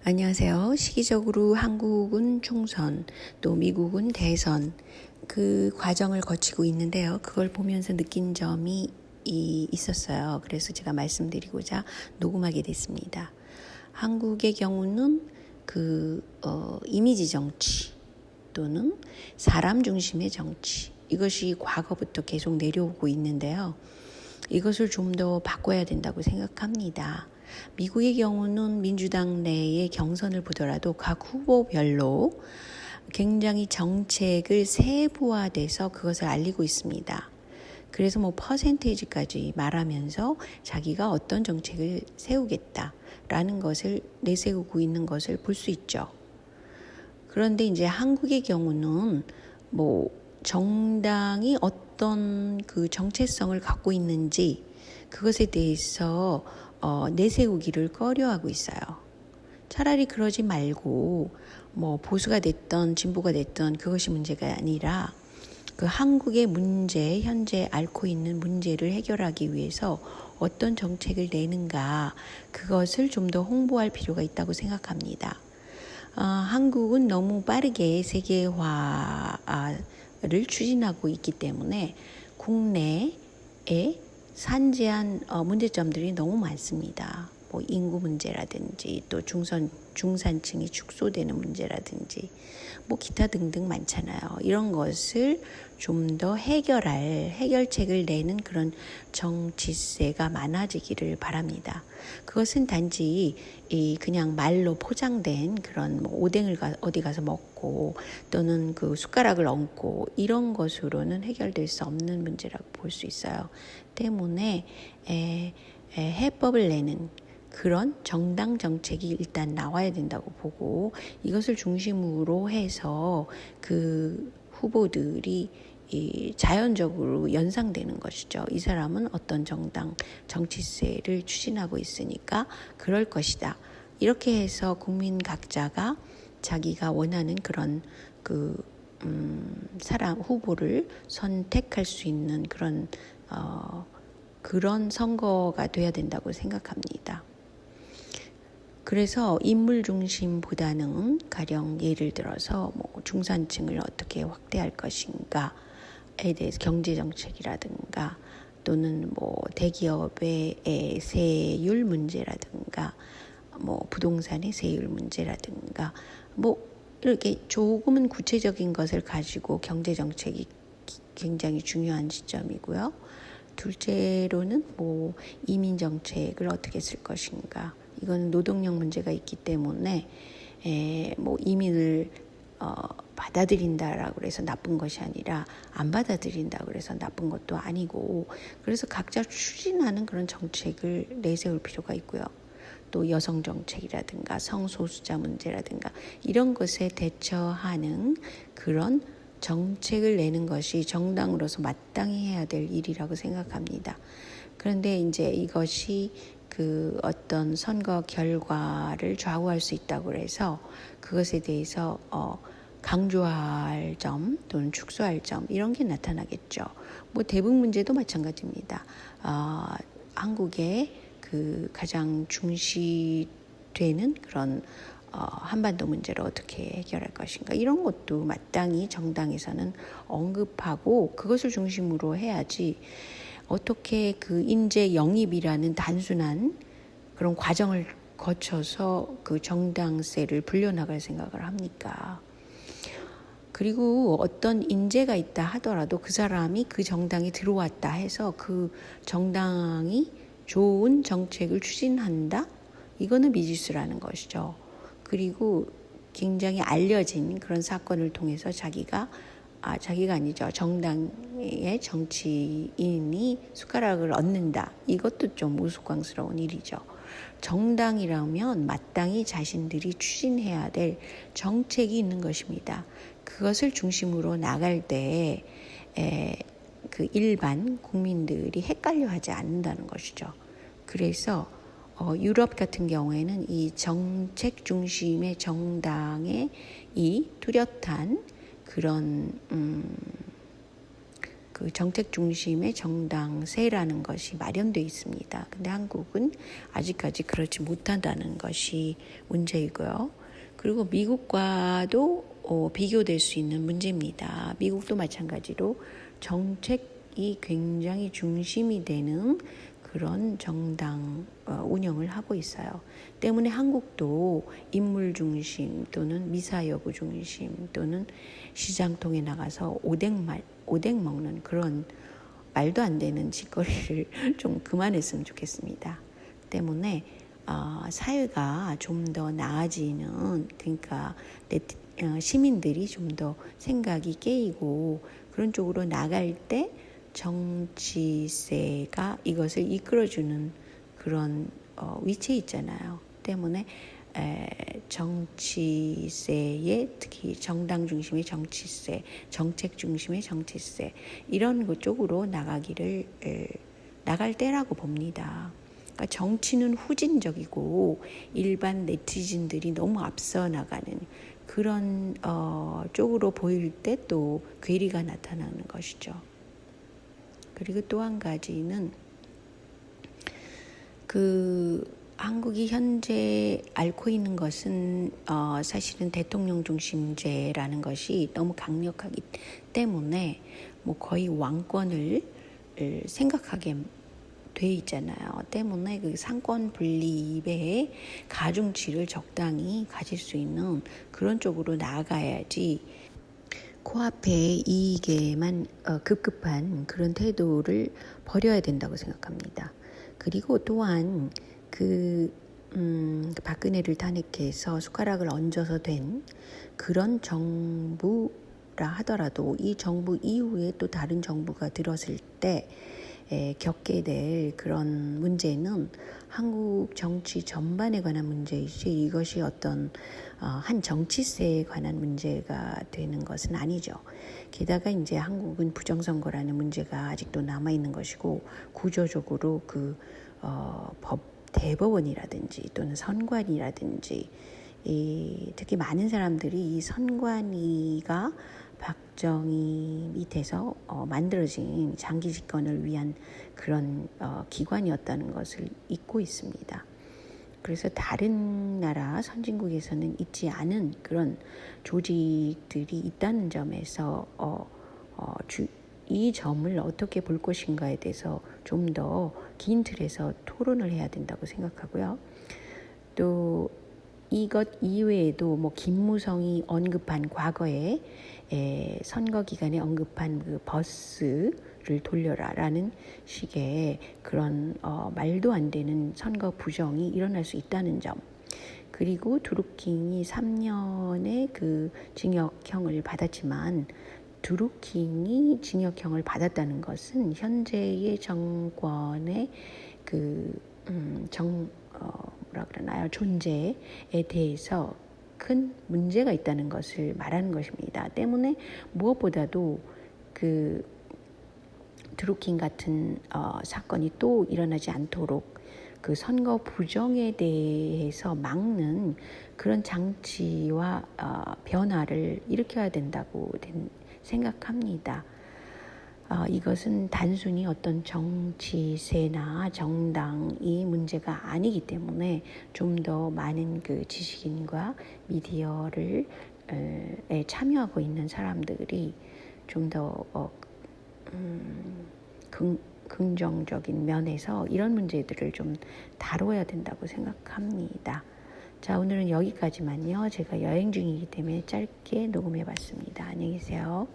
안녕하세요. 시기적으로 한국은 총선, 또 미국은 대선, 그 과정을 거치고 있는데요. 그걸 보면서 느낀 점이 있었어요. 그래서 제가 말씀드리고자 녹음하게 됐습니다. 한국의 경우는 이미지 정치 또는 사람 중심의 정치, 이것이 과거부터 계속 내려오고 있는데요. 이것을 좀 더 바꿔야 된다고 생각합니다. 미국의 경우는 민주당 내의 경선을 보더라도 각 후보별로 굉장히 정책을 세부화돼서 그것을 알리고 있습니다. 그래서 퍼센테이지까지 말하면서 자기가 어떤 정책을 세우겠다라는 것을 내세우고 있는 것을 볼 수 있죠. 그런데 이제 한국의 경우는 정당이 어떤 그 정체성을 갖고 있는지 그것에 대해서 내세우기를 꺼려하고 있어요. 차라리 그러지 말고 보수가 됐던 진보가 됐던 그것이 문제가 아니라 그 한국의 문제, 현재 앓고 있는 문제를 해결하기 위해서 어떤 정책을 내는가, 그것을 좀 더 홍보할 필요가 있다고 생각합니다. 한국은 너무 빠르게 세계화를 추진하고 있기 때문에 국내에 산재한 문제점들이 너무 많습니다. 인구 문제라든지 또 중산층이 축소되는 문제라든지 기타 등등 많잖아요. 이런 것을 좀 더 해결책을 내는 그런 정치세가 많아지기를 바랍니다. 그것은 단지 그냥 말로 포장된 그런 오뎅을 어디 가서 먹고 또는 그 숟가락을 얹고 이런 것으로는 해결될 수 없는 문제라고 볼 수 있어요. 때문에 해법을 내는 그런 정당 정책이 일단 나와야 된다고 보고, 이것을 중심으로 해서 그 후보들이 자연적으로 연상되는 것이죠. 이 사람은 어떤 정당 정치세를 추진하고 있으니까 그럴 것이다. 이렇게 해서 국민 각자가 자기가 원하는 그런 사람 후보를 선택할 수 있는 그런 선거가 돼야 된다고 생각합니다. 그래서 인물 중심보다는 가령 예를 들어서 중산층을 어떻게 확대할 것인가에 대해서 경제 정책이라든가 또는 대기업의 세율 문제라든가 부동산의 세율 문제라든가 이렇게 조금은 구체적인 것을 가지고 경제 정책이 굉장히 중요한 시점이고요. 둘째로는 이민 정책을 어떻게 쓸 것인가. 이건 노동력 문제가 있기 때문에 이민을 받아들인다라고 해서 나쁜 것이 아니라 안 받아들인다고 해서 나쁜 것도 아니고, 그래서 각자 추진하는 그런 정책을 내세울 필요가 있고요. 또 여성 정책이라든가 성소수자 문제라든가 이런 것에 대처하는 그런 정책을 내는 것이 정당으로서 마땅히 해야 될 일이라고 생각합니다. 그런데 이제 이것이 그 어떤 선거 결과를 좌우할 수 있다고 해서 그것에 대해서 강조할 점 또는 축소할 점 이런 게 나타나겠죠. 대북 문제도 마찬가지입니다. 한국의 그 가장 중시되는 그런 한반도 문제를 어떻게 해결할 것인가, 이런 것도 마땅히 정당에서는 언급하고 그것을 중심으로 해야지, 어떻게 그 인재 영입이라는 단순한 그런 과정을 거쳐서 그 정당세를 불려나갈 생각을 합니까? 그리고 어떤 인재가 있다 하더라도 그 사람이 그 정당에 들어왔다 해서 그 정당이 좋은 정책을 추진한다? 이거는 미지수라는 것이죠. 그리고 굉장히 알려진 그런 사건을 통해서 자기가 아니죠. 정당의 정치인이 숟가락을 얹는다. 이것도 좀 우스꽝스러운 일이죠. 정당이라면 마땅히 자신들이 추진해야 될 정책이 있는 것입니다. 그것을 중심으로 나갈 때 그 일반 국민들이 헷갈려하지 않는다는 것이죠. 그래서 유럽 같은 경우에는 이 정책 중심의 정당의 이 뚜렷한 그런 그 정책 중심의 정당세라는 것이 마련되어 있습니다. 근데 한국은 아직까지 그렇지 못한다는 것이 문제이고요. 그리고 미국과도 비교될 수 있는 문제입니다. 미국도 마찬가지로 정책이 굉장히 중심이 되는 그런 정당 운영을 하고 있어요. 때문에 한국도 인물 중심 또는 미사여구 중심 또는 시장통에 나가서 오뎅 먹는 그런 말도 안 되는 짓거리를 좀 그만했으면 좋겠습니다. 때문에 사회가 좀 더 나아지는, 그러니까 시민들이 좀 더 생각이 깨이고 그런 쪽으로 나갈 때 정치세가 이것을 이끌어주는 그런 위치에 있잖아요. 때문에 정치세에 특히 정당 중심의 정치세, 정책 중심의 정치세 이런 것 쪽으로 나갈 때라고 봅니다. 그러니까 정치는 후진적이고 일반 네티즌들이 너무 앞서 나가는 그런 쪽으로 보일 때 또 괴리가 나타나는 것이죠. 그리고 또 한 가지는 한국이 현재 앓고 있는 것은 사실은 대통령 중심제라는 것이 너무 강력하기 때문에 거의 왕권을 생각하게 돼 있잖아요. 때문에 그 상권 분립의 가중치를 적당히 가질 수 있는 그런 쪽으로 나아가야지 코앞에 이익에만 급급한 그런 태도를 버려야 된다고 생각합니다. 그리고 또한 박근혜를 탄핵해서 숟가락을 얹어서 된 그런 정부라 하더라도 이 정부 이후에 또 다른 정부가 들었을 때 겪게 될 그런 문제는 한국 정치 전반에 관한 문제이지 이것이 어떤 한 정치세에 관한 문제가 되는 것은 아니죠. 게다가 이제 한국은 부정선거라는 문제가 아직도 남아있는 것이고 구조적으로 대법원이라든지 또는 선관위라든지 특히 많은 사람들이 이 선관위가 박정희 밑에서 만들어진 장기 집권을 위한 그런 기관이었다는 것을 잊고 있습니다. 그래서 다른 나라 선진국에서는 있지 않은 그런 조직들이 있다는 점에서 이 점을 어떻게 볼 것인가에 대해서 좀 더 긴 틀에서 토론을 해야 된다고 생각하고요. 또 이것 이외에도 김무성이 언급한 과거에 선거 기간에 언급한 그 버스를 돌려라라는 식의 그런 말도 안 되는 선거 부정이 일어날 수 있다는 점. 그리고 드루킹이 3년의 그 징역형을 받았지만 드루킹이 징역형을 받았다는 것은 현재의 정권의 존재에 대해서 큰 문제가 있다는 것을 말하는 것입니다. 때문에 무엇보다도 드루킹 같은 사건이 또 일어나지 않도록 그 선거 부정에 대해서 막는 그런 장치와 변화를 일으켜야 된다고 생각합니다. 이것은 단순히 어떤 정치세나 정당이 문제가 아니기 때문에 좀 더 많은 그 지식인과 미디어를 참여하고 있는 사람들이 좀 더 긍정적인 면에서 이런 문제들을 좀 다뤄야 된다고 생각합니다. 자, 오늘은 여기까지만요. 제가 여행 중이기 때문에 짧게 녹음해 봤습니다. 안녕히 계세요.